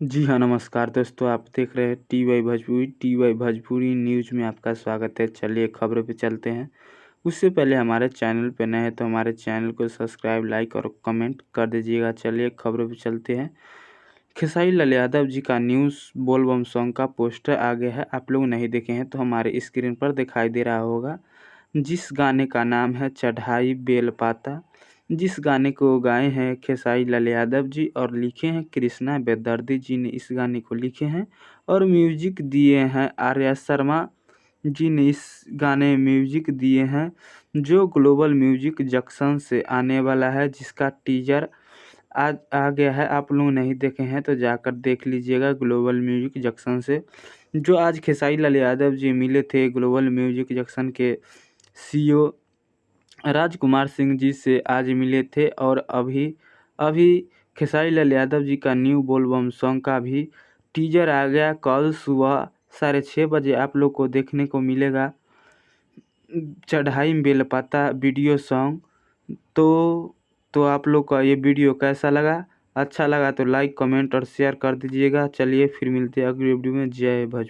जी हाँ, नमस्कार दोस्तों, आप देख रहे हैं टी वाई भोजपुरी न्यूज़ में आपका स्वागत है। चलिए खबरों पे चलते हैं। उससे पहले हमारे चैनल पे नए हैं तो हमारे चैनल को सब्सक्राइब, लाइक और कमेंट कर दीजिएगा। चलिए खबरों पे चलते हैं। खेसारी लाल यादव जी का न्यूज़ बोलबम सॉन्ग का पोस्टर आ गया है। आप लोग नहीं देखे हैं तो हमारे स्क्रीन पर दिखाई दे रहा होगा। जिस गाने का नाम है चढ़ाई बेलपाता, जिस गाने को गाए हैं खेसारी लाल यादव जी और लिखे हैं कृष्णा बेदर्दी जी ने इस गाने को लिखे हैं और म्यूजिक दिए हैं आर्या शर्मा जी ने इस गाने में म्यूजिक दिए हैं, जो ग्लोबल म्यूजिक जंक्शन से आने वाला है, जिसका टीजर आज आ गया है। आप लोग नहीं देखे हैं तो जाकर देख लीजिएगा ग्लोबल म्यूजिक जंक्शन से। जो आज खेसारी लाल यादव जी मिले थे ग्लोबल म्यूजिक जंक्शन के सीईओ राजकुमार सिंह जी से आज मिले थे और अभी अभी खेसारी लाल यादव जी का न्यू बोलबम सॉन्ग का भी टीजर आ गया। कल सुबह 6:30 बजे आप लोग को देखने को मिलेगा चढ़ाई बेलपाता वीडियो सॉन्ग। तो आप लोग का ये वीडियो कैसा लगा? अच्छा लगा तो लाइक, कमेंट और शेयर कर दीजिएगा। चलिए फिर मिलते हैं अगली वीडियो में। जय भोजपुरी।